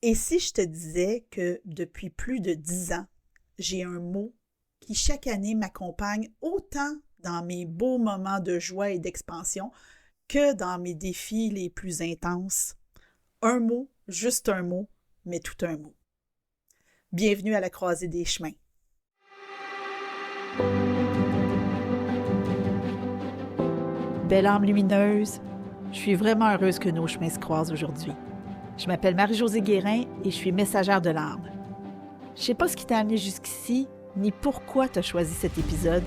Et si je te disais que depuis plus de 10 ans, j'ai un mot qui chaque année m'accompagne autant dans mes beaux moments de joie et d'expansion que dans mes défis les plus intenses. Un mot, juste un mot, mais tout un mot. Bienvenue à la croisée des chemins. Belle âme lumineuse, je suis vraiment heureuse que nos chemins se croisent aujourd'hui. Je m'appelle Marie-Josée Guérin et je suis messagère de l'âme. Je ne sais pas ce qui t'a amené jusqu'ici, ni pourquoi tu as choisi cet épisode,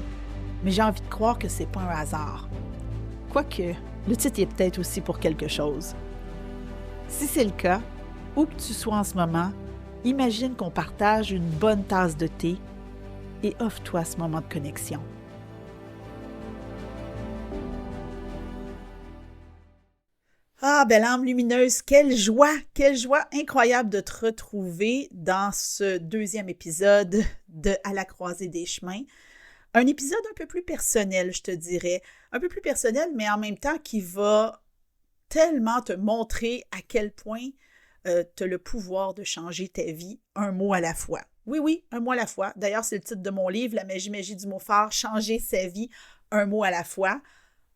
mais j'ai envie de croire que c'est pas un hasard. Quoique, le titre est peut-être aussi pour quelque chose. Si c'est le cas, où que tu sois en ce moment, imagine qu'on partage une bonne tasse de thé et offre-toi ce moment de connexion. Ah, belle âme lumineuse, quelle joie incroyable de te retrouver dans ce deuxième épisode de À la croisée des chemins. Un épisode un peu plus personnel, je te dirais. Un peu plus personnel, mais en même temps qui va tellement te montrer à quel point tu as le pouvoir de changer ta vie un mot à la fois. Oui, un mot à la fois. D'ailleurs, c'est le titre de mon livre, La magie du mot phare, Changer sa vie un mot à la fois.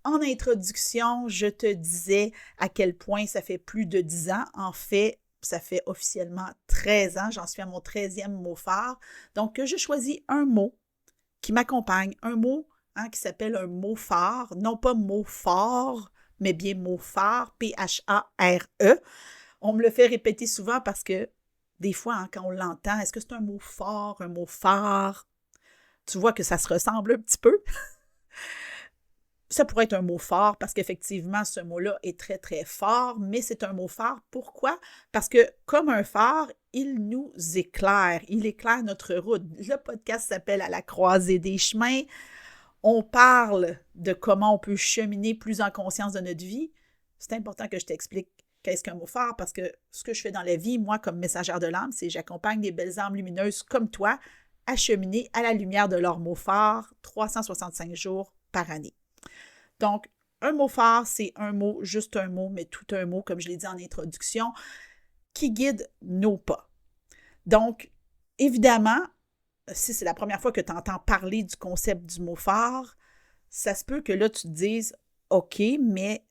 En introduction, je te disais à quel point ça fait plus de 10 ans. En fait, ça fait officiellement 13 ans. J'en suis à mon 13e mot phare. Donc, je choisis un mot qui m'accompagne, un mot qui s'appelle un mot phare, non pas mot fort, mais bien mot phare, P-H-A-R-E. On me le fait répéter souvent parce que des fois, quand on l'entend, est-ce que c'est un mot fort, un mot phare? Tu vois que ça se ressemble un petit peu. Ça pourrait être un mot fort parce qu'effectivement, ce mot-là est très, très fort, mais c'est un mot phare. Pourquoi? Parce que comme un phare, il nous éclaire. Il éclaire notre route. Le podcast s'appelle « À la croisée des chemins ». On parle de comment on peut cheminer plus en conscience de notre vie. C'est important que je t'explique qu'est-ce qu'un mot phare parce que ce que je fais dans la vie, moi, comme messagère de l'âme, c'est que j'accompagne des belles âmes lumineuses comme toi à cheminer à la lumière de leur mot phare 365 jours par année. Donc, un mot phare, c'est un mot, juste un mot, mais tout un mot, comme je l'ai dit en introduction, qui guide nos pas. Donc, évidemment, si c'est la première fois que tu entends parler du concept du mot phare, ça se peut que là, tu te dises « OK, mais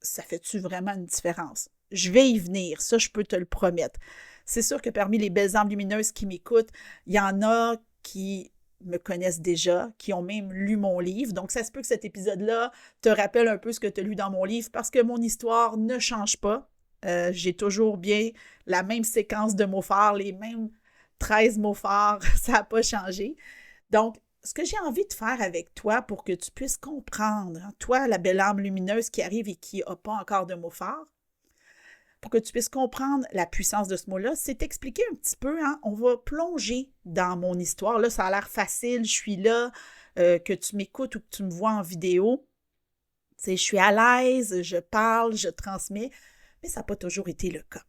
ça fait-tu vraiment une différence? » Je vais y venir, ça, je peux te le promettre. C'est sûr que parmi les belles âmes lumineuses qui m'écoutent, il y en a qui me connaissent déjà, qui ont même lu mon livre. Donc, ça se peut que cet épisode-là te rappelle un peu ce que tu as lu dans mon livre parce que mon histoire ne change pas. J'ai toujours bien la même séquence de mots phares, les mêmes 13 mots phares, ça n'a pas changé. Donc, ce que j'ai envie de faire avec toi pour que tu puisses comprendre, toi, la belle âme lumineuse qui arrive et qui n'a pas encore de mots phares, pour que tu puisses comprendre la puissance de ce mot-là, c'est t'expliquer un petit peu, on va plonger dans mon histoire. Là, ça a l'air facile, je suis là, que tu m'écoutes ou que tu me vois en vidéo. Tu sais, je suis à l'aise, je parle, je transmets, mais ça n'a pas toujours été le cas.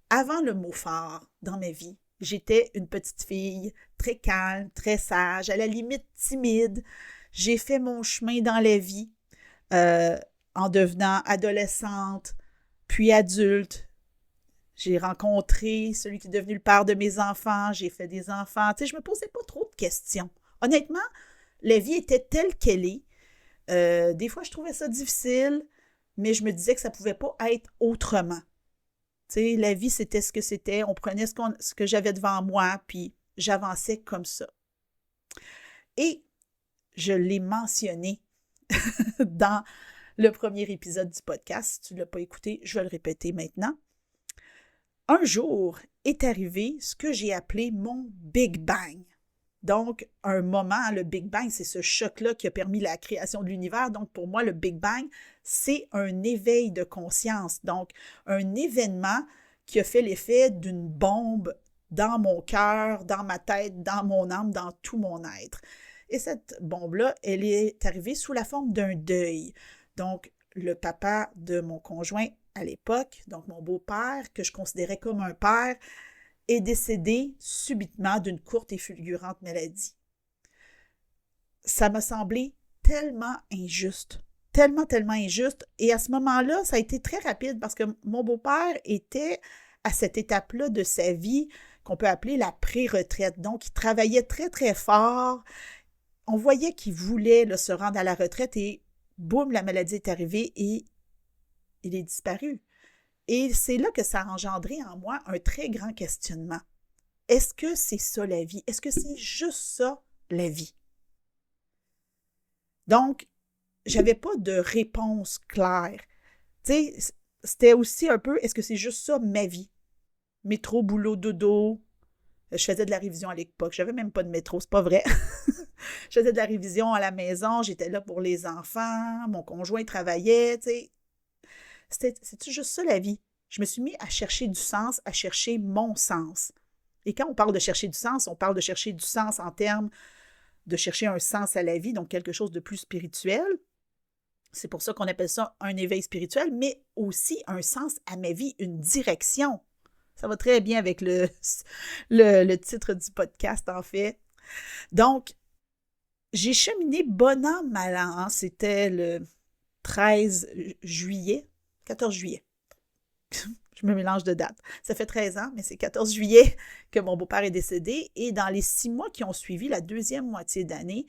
Avant le mot phare dans ma vie, j'étais une petite fille très calme, très sage, à la limite timide. J'ai fait mon chemin dans la vie en devenant adolescente, puis adulte. J'ai rencontré celui qui est devenu le père de mes enfants, j'ai fait des enfants. Tu sais, je me posais pas trop de questions. Honnêtement, la vie était telle qu'elle est. Des fois, je trouvais ça difficile, mais je me disais que ça pouvait pas être autrement. Tu sais, la vie, c'était ce que c'était. On prenait ce que j'avais devant moi, puis j'avançais comme ça. Et je l'ai mentionné dans le premier épisode du podcast. Si tu ne l'as pas écouté, je vais le répéter maintenant. Un jour est arrivé ce que j'ai appelé mon Big Bang. Donc, un moment, le Big Bang, c'est ce choc-là qui a permis la création de l'univers. Donc, pour moi, le Big Bang, c'est un éveil de conscience. Donc, un événement qui a fait l'effet d'une bombe dans mon cœur, dans ma tête, dans mon âme, dans tout mon être. Et cette bombe-là, elle est arrivée sous la forme d'un deuil. Donc, le papa de mon conjoint à l'époque, donc mon beau-père, que je considérais comme un père, est décédé subitement d'une courte et fulgurante maladie. Ça m'a semblé tellement injuste, tellement injuste. Et à ce moment-là, ça a été très rapide parce que mon beau-père était à cette étape-là de sa vie qu'on peut appeler la pré-retraite. Donc, il travaillait très, très fort. On voyait qu'il voulait là, se rendre à la retraite et boum, la maladie est arrivée et il est disparu. Et c'est là que ça a engendré en moi un très grand questionnement. Est-ce que c'est ça la vie? Est-ce que c'est juste ça la vie? Donc, j'avais pas de réponse claire. Tu sais, c'était aussi un peu, est-ce que c'est juste ça ma vie? Métro, boulot, dodo. Je faisais de la révision à l'époque. J'avais même pas de métro, c'est pas vrai. Je faisais de la révision à la maison, j'étais là pour les enfants, mon conjoint travaillait, tu sais. C'était juste ça la vie. Je me suis mis à chercher du sens, à chercher mon sens. Et quand on parle de chercher du sens, on parle de chercher du sens en termes de chercher un sens à la vie, donc quelque chose de plus spirituel. C'est pour ça qu'on appelle ça un éveil spirituel, mais aussi un sens à ma vie, une direction. Ça va très bien avec le titre du podcast, en fait. Donc, j'ai cheminé bon an, mal an. Hein. C'était le 13 juillet, 14 juillet. Je me mélange de dates. Ça fait 13 ans, mais c'est 14 juillet que mon beau-père est décédé. Et dans les 6 mois qui ont suivi, la deuxième moitié d'année,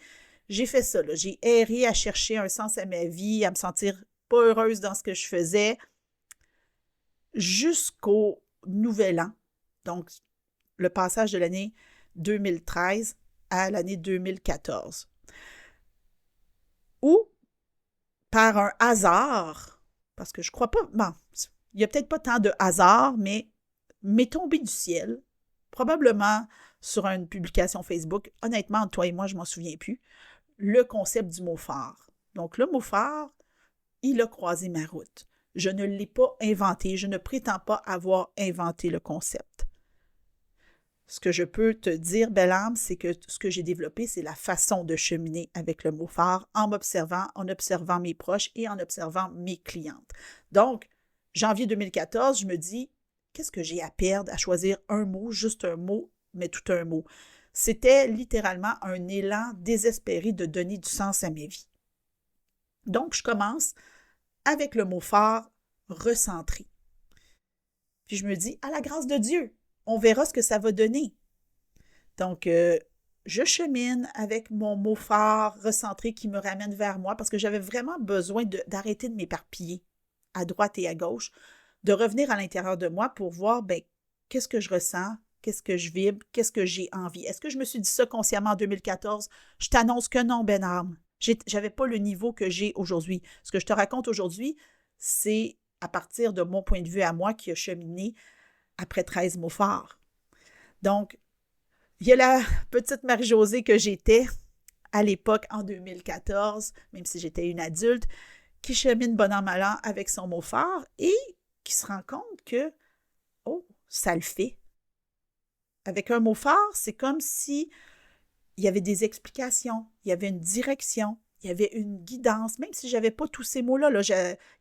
j'ai fait ça. Là. J'ai erré à chercher un sens à ma vie, à me sentir pas heureuse dans ce que je faisais, jusqu'au nouvel an. Donc, le passage de l'année 2013 à l'année 2014. Ou, par un hasard, parce que je crois pas... Bon, il n'y a peut-être pas tant de hasard, mais m'est tombé du ciel, probablement sur une publication Facebook. Honnêtement, toi et moi, je ne m'en souviens plus. Le concept du mot phare. Donc, le mot phare, il a croisé ma route. Je ne l'ai pas inventé. Je ne prétends pas avoir inventé le concept. Ce que je peux te dire, belle âme, c'est que ce que j'ai développé, c'est la façon de cheminer avec le mot phare en m'observant, en observant mes proches et en observant mes clientes. Donc, janvier 2014, je me dis, qu'est-ce que j'ai à perdre à choisir un mot, juste un mot, mais tout un mot? C'était littéralement un élan désespéré de donner du sens à ma vie. Donc, je commence avec le mot phare, recentrer. Puis je me dis, à la grâce de Dieu, on verra ce que ça va donner. Donc, je chemine avec mon mot phare, recentré, qui me ramène vers moi parce que j'avais vraiment besoin d'arrêter de m'éparpiller à droite et à gauche, de revenir à l'intérieur de moi pour voir, bien, qu'est-ce que je ressens, qu'est-ce que je vibre, qu'est-ce que j'ai envie. Est-ce que je me suis dit ça consciemment en 2014? Je t'annonce que non, Ben Arme. J'avais pas le niveau que j'ai aujourd'hui. Ce que je te raconte aujourd'hui, c'est à partir de mon point de vue à moi qui a cheminé après 13 mots forts. Donc, il y a la petite Marie-Josée que j'étais à l'époque en 2014, même si j'étais une adulte, qui chemine bon an mal an avec son mot fort et qui se rend compte que, oh, ça le fait. Avec un mot fort, c'est comme si il y avait des explications, il y avait une direction, il y avait une guidance, même si je n'avais pas tous ces mots-là. Là,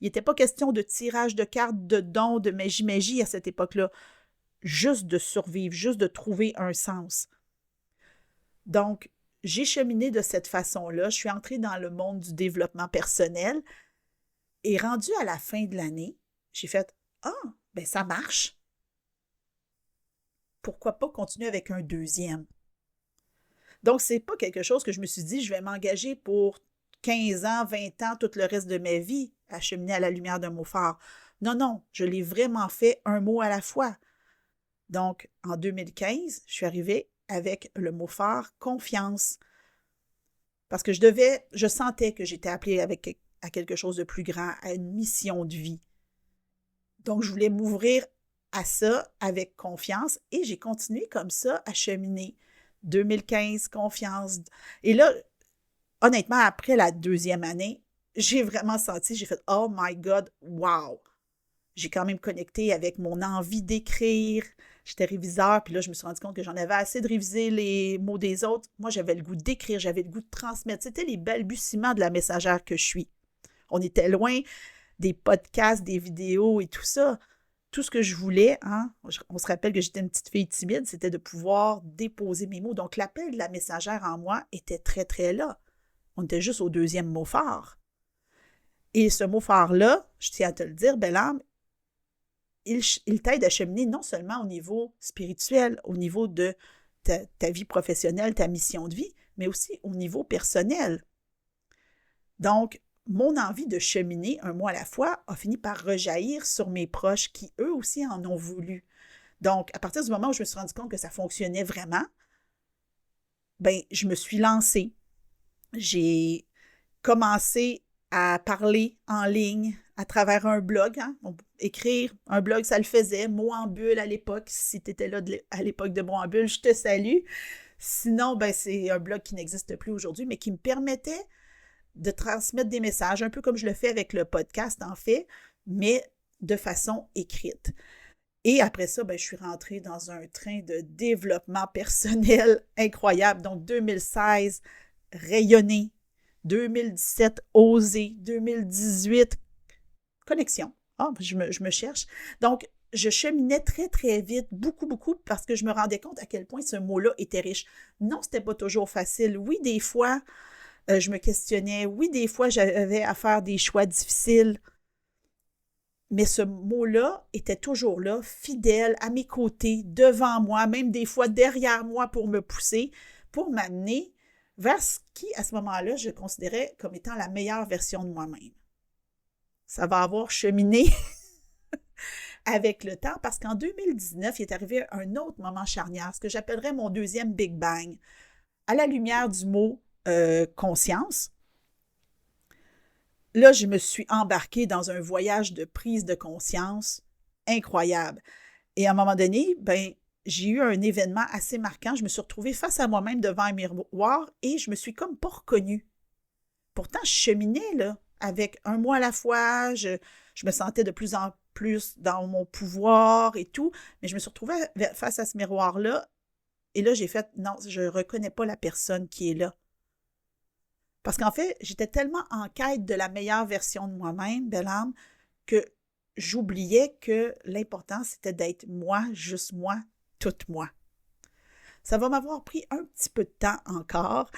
il n'était pas question de tirage de cartes, de dons, de magie à cette époque-là. Juste de survivre, juste de trouver un sens. Donc, j'ai cheminé de cette façon-là. Je suis entrée dans le monde du développement personnel. Et rendu à la fin de l'année, j'ai fait « Ah, ben ça marche. Pourquoi pas continuer avec un deuxième? » Donc, ce n'est pas quelque chose que je me suis dit « Je vais m'engager pour 15 ans, 20 ans, tout le reste de ma vie à cheminer à la lumière d'un mot fort. » Non, non, je l'ai vraiment fait un mot à la fois. Donc, en 2015, je suis arrivée avec le mot phare « confiance ». Parce que je sentais que j'étais appelée à quelque chose de plus grand, à une mission de vie. Donc, je voulais m'ouvrir à ça avec confiance et j'ai continué comme ça à cheminer. 2015, confiance. Et là, honnêtement, après la deuxième année, j'ai vraiment senti, j'ai fait « Oh my God, wow! » J'ai quand même connecté avec mon envie d'écrire. J'étais réviseur, puis là, je me suis rendu compte que j'en avais assez de réviser les mots des autres. Moi, j'avais le goût d'écrire, j'avais le goût de transmettre. C'était les balbutiements de la messagère que je suis. On était loin des podcasts, des vidéos et tout ça. Tout ce que je voulais, hein, on se rappelle que j'étais une petite fille timide, c'était de pouvoir déposer mes mots. Donc, l'appel de la messagère en moi était très, très là. On était juste au deuxième mot fort. Et ce mot fort-là, je tiens à te le dire, belle âme, il t'aide à cheminer non seulement au niveau spirituel, au niveau de ta vie professionnelle, ta mission de vie, mais aussi au niveau personnel. Donc, mon envie de cheminer un mois à la fois a fini par rejaillir sur mes proches qui, eux aussi, en ont voulu. Donc, à partir du moment où je me suis rendu compte que ça fonctionnait vraiment, ben, je me suis lancée. J'ai commencé à parler en ligne à travers un blog. Hein? Écrire un blog, ça le faisait. Mots en bulle à l'époque. Si tu étais là à l'époque de Mots en bulle, je te salue. Sinon, ben, c'est un blog qui n'existe plus aujourd'hui, mais qui me permettait de transmettre des messages, un peu comme je le fais avec le podcast, en fait, mais de façon écrite. Et après ça, ben, je suis rentrée dans un train de développement personnel incroyable. Donc, 2016, rayonner. 2017, oser. 2018, connexion. Ah, je me cherche. Donc, je cheminais très, très vite, beaucoup, beaucoup, parce que je me rendais compte à quel point ce mot-là était riche. Non, c'était pas toujours facile. Oui, des fois, je me questionnais. Oui, des fois, j'avais à faire des choix difficiles. Mais ce mot-là était toujours là, fidèle, à mes côtés, devant moi, même des fois derrière moi pour me pousser, pour m'amener vers ce qui, à ce moment-là, je considérais comme étant la meilleure version de moi-même. Ça va avoir cheminé avec le temps parce qu'en 2019, il est arrivé un autre moment charnière, ce que j'appellerais mon deuxième Big Bang. À la lumière du mot conscience, là, je me suis embarquée dans un voyage de prise de conscience incroyable. Et à un moment donné, ben, j'ai eu un événement assez marquant. Je me suis retrouvée face à moi-même devant un miroir et je me suis comme pas reconnue. Pourtant, je cheminais là, avec un mois à la fois. Je me sentais de plus en plus dans mon pouvoir et tout. Mais je me suis retrouvée face à ce miroir-là et là, j'ai fait, non, je ne reconnais pas la personne qui est là. Parce qu'en fait, j'étais tellement en quête de la meilleure version de moi-même, belle âme, que j'oubliais que l'important, c'était d'être moi, juste moi, toute moi. Ça va m'avoir pris un petit peu de temps encore.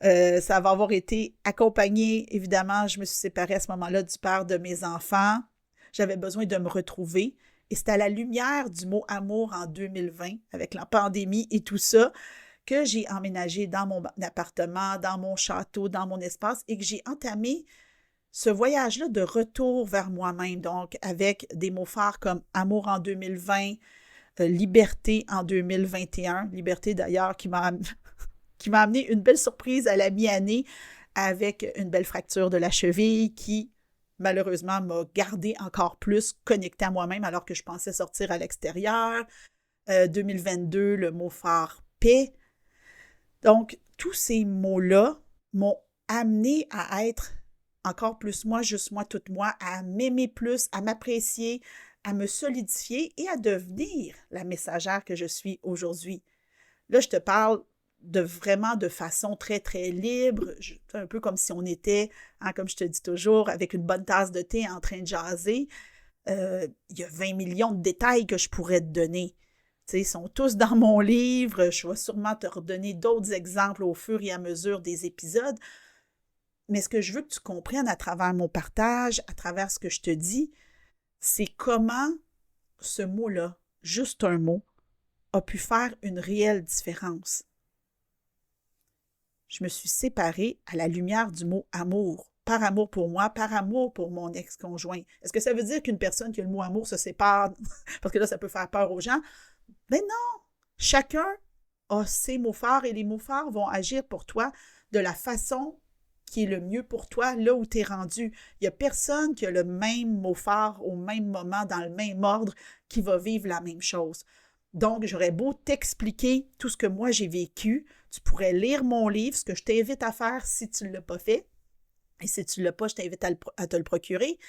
Ça va avoir été accompagné, évidemment, je me suis séparée à ce moment-là du père de mes enfants. J'avais besoin de me retrouver. Et c'est à la lumière du mot amour en 2020, avec la pandémie et tout ça, que j'ai emménagé dans mon appartement, dans mon château, dans mon espace et que j'ai entamé ce voyage-là de retour vers moi-même, donc avec des mots phares comme amour en 2020, liberté en 2021, liberté d'ailleurs qui m'a amené une belle surprise à la mi-année avec une belle fracture de la cheville qui malheureusement m'a gardé encore plus connectée à moi-même alors que je pensais sortir à l'extérieur. 2022, le mot phare paix. Donc, tous ces mots-là m'ont amené à être encore plus moi, juste moi, toute moi, à m'aimer plus, à m'apprécier, à me solidifier et à devenir la messagère que je suis aujourd'hui. Là, je te parle vraiment de façon très, très libre, un peu comme si on était, hein, comme je te dis toujours, avec une bonne tasse de thé en train de jaser. Il y a 20 millions de détails que je pourrais te donner. Ils sont tous dans mon livre. Je vais sûrement te redonner d'autres exemples au fur et à mesure des épisodes. Mais ce que je veux que tu comprennes à travers mon partage, à travers ce que je te dis, c'est comment ce mot-là, juste un mot, a pu faire une réelle différence. Je me suis séparée à la lumière du mot amour. Par amour pour moi, par amour pour mon ex-conjoint. Est-ce que ça veut dire qu'une personne qui a le mot amour se sépare? Parce que là, ça peut faire peur aux gens. Mais non! Chacun a ses mots phares et les mots phares vont agir pour toi de la façon qui est le mieux pour toi, là où tu es rendu. Il n'y a personne qui a le même mot phare au même moment, dans le même ordre, qui va vivre la même chose. Donc, j'aurais beau t'expliquer tout ce que moi j'ai vécu, tu pourrais lire mon livre, ce que je t'invite à faire si tu ne l'as pas fait. Et si tu ne l'as pas, je t'invite à te le procurer.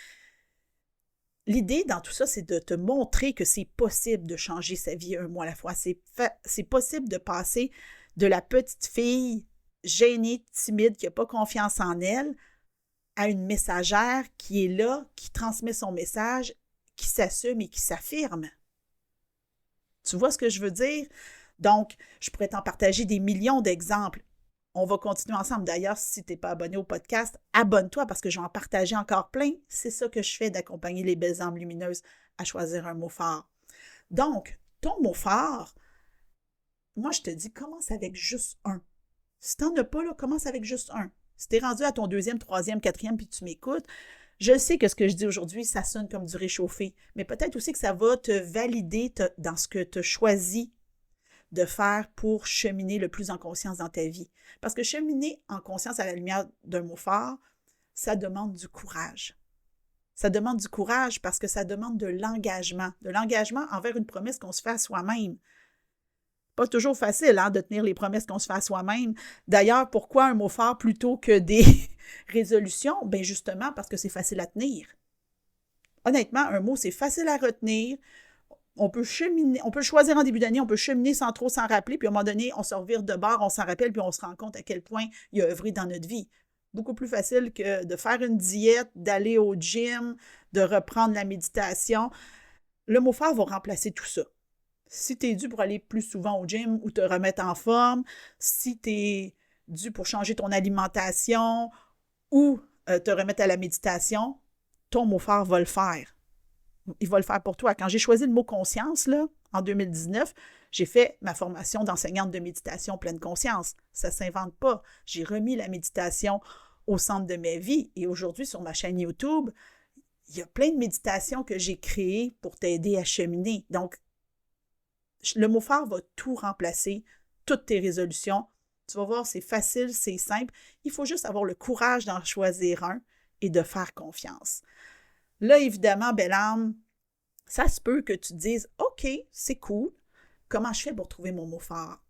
L'idée dans tout ça, c'est de te montrer que c'est possible de changer sa vie un mois à la fois. C'est possible de passer de la petite fille gênée, timide, qui n'a pas confiance en elle, à une messagère qui est là, qui transmet son message, qui s'assume et qui s'affirme. Tu vois ce que je veux dire? Donc, je pourrais t'en partager des millions d'exemples. On va continuer ensemble. D'ailleurs, si tu n'es pas abonné au podcast, abonne-toi parce que je vais en partager encore plein. C'est ça que je fais d'accompagner les belles âmes lumineuses à choisir un mot phare. Donc, ton mot phare, moi, je te dis, commence avec juste un. Si tu n'en as pas, là, commence avec juste un. Si tu es rendu à ton 2e, 3e, 4e, puis tu m'écoutes, je sais que ce que je dis aujourd'hui, ça sonne comme du réchauffé, mais peut-être aussi que ça va te valider dans ce que tu as choisi de faire pour cheminer le plus en conscience dans ta vie. Parce que cheminer en conscience à la lumière d'un mot phare, ça demande du courage. Ça demande du courage parce que ça demande de l'engagement envers une promesse qu'on se fait à soi-même. Pas toujours facile de tenir les promesses qu'on se fait à soi-même. D'ailleurs, pourquoi un mot phare plutôt que des résolutions? Bien justement parce que c'est facile à tenir. Honnêtement, un mot, c'est facile à retenir. On peut le choisir en début d'année, on peut cheminer sans trop s'en rappeler, puis à un moment donné, on se revire de bord, on s'en rappelle, puis on se rend compte à quel point il a œuvré dans notre vie. Beaucoup plus facile que de faire une diète, d'aller au gym, de reprendre la méditation. Le mot phare va remplacer tout ça. Si tu es dû pour aller plus souvent au gym ou te remettre en forme, si tu es dû pour changer ton alimentation ou te remettre à la méditation, ton mot phare va le faire. Il va le faire pour toi. Quand j'ai choisi le mot conscience, là, en 2019, j'ai fait ma formation d'enseignante de méditation pleine conscience. Ça ne s'invente pas. J'ai remis la méditation au centre de ma vie. Et aujourd'hui, sur ma chaîne YouTube, il y a plein de méditations que j'ai créées pour t'aider à cheminer. Donc, le mot phare va tout remplacer, toutes tes résolutions. Tu vas voir, c'est facile, c'est simple. Il faut juste avoir le courage d'en choisir un et de faire confiance. Là, évidemment, belle âme, ça se peut que tu te dises « OK, c'est cool. Comment je fais pour trouver mon mot phare? »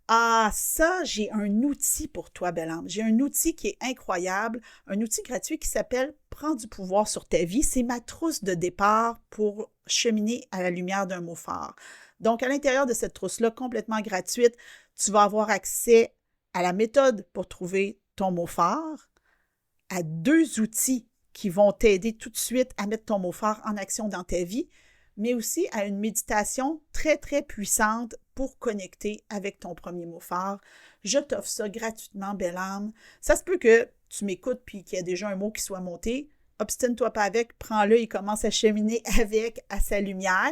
Ah, ça, j'ai un outil pour toi, belle âme. J'ai un outil qui est incroyable, un outil gratuit qui s'appelle « Prends du pouvoir sur ta vie ». C'est ma trousse de départ pour cheminer à la lumière d'un mot phare. Donc, à l'intérieur de cette trousse-là, complètement gratuite, tu vas avoir accès à la méthode pour trouver ton mot phare, à 2 outils qui vont t'aider tout de suite à mettre ton mot phare en action dans ta vie, mais aussi à une méditation très, très puissante pour connecter avec ton premier mot phare. Je t'offre ça gratuitement, belle âme. Ça se peut que tu m'écoutes puis qu'il y a déjà un mot qui soit monté. Obstine-toi pas avec, prends-le et commence à cheminer avec à sa lumière.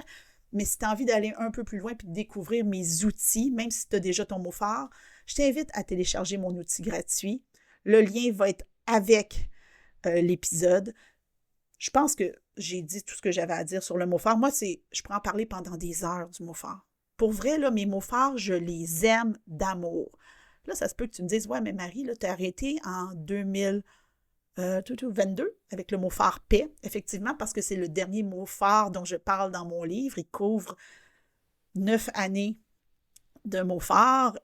Mais si tu as envie d'aller un peu plus loin et de découvrir mes outils, même si tu as déjà ton mot phare, je t'invite à télécharger mon outil gratuit. Le lien va être avec l'épisode. Je pense que j'ai dit tout ce que j'avais à dire sur le mot phare. Moi, je pourrais en parler pendant des heures du mot phare. Pour vrai, là, mes mots phares, je les aime d'amour. Là, ça se peut que tu me dises, ouais, mais Marie, tu as arrêté en 2022 avec le mot phare paix, effectivement, parce que c'est le dernier mot phare dont je parle dans mon livre. Il couvre 9 années de mots phares.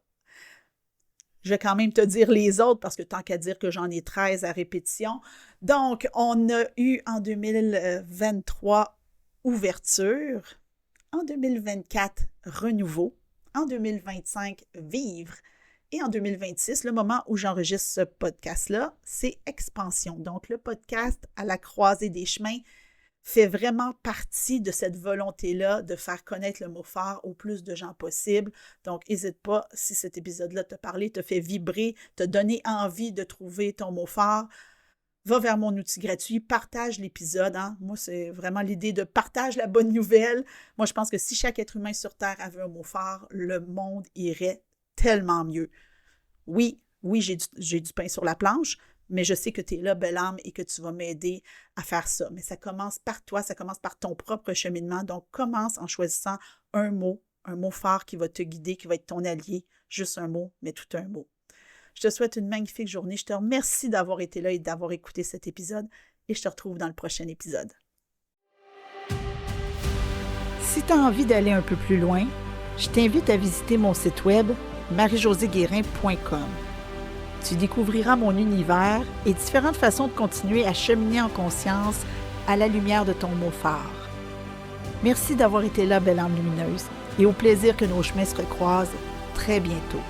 Je vais quand même te dire les autres parce que tant qu'à dire que j'en ai 13 à répétition. Donc, on a eu en 2023 ouverture, en 2024 renouveau, en 2025 vivre et en 2026, le moment où j'enregistre ce podcast-là, c'est expansion. Donc, le podcast à la croisée des chemins fait vraiment partie de cette volonté-là de faire connaître le mot phare au plus de gens possible. Donc, n'hésite pas, si cet épisode-là t'a parlé, te fait vibrer, t'a donné envie de trouver ton mot phare, va vers mon outil gratuit, partage l'épisode. Moi, c'est vraiment l'idée de partage la bonne nouvelle. Moi, je pense que si chaque être humain sur Terre avait un mot phare, le monde irait tellement mieux. Oui, j'ai du pain sur la planche, mais je sais que tu es là, belle âme, et que tu vas m'aider à faire ça. Mais ça commence par toi, ça commence par ton propre cheminement. Donc, commence en choisissant un mot phare qui va te guider, qui va être ton allié. Juste un mot, mais tout un mot. Je te souhaite une magnifique journée. Je te remercie d'avoir été là et d'avoir écouté cet épisode. Et je te retrouve dans le prochain épisode. Si tu as envie d'aller un peu plus loin, je t'invite à visiter mon site web mariejoséguérin.com. Tu découvriras mon univers et différentes façons de continuer à cheminer en conscience à la lumière de ton mot phare. Merci d'avoir été là, belle âme lumineuse, et au plaisir que nos chemins se recroisent très bientôt.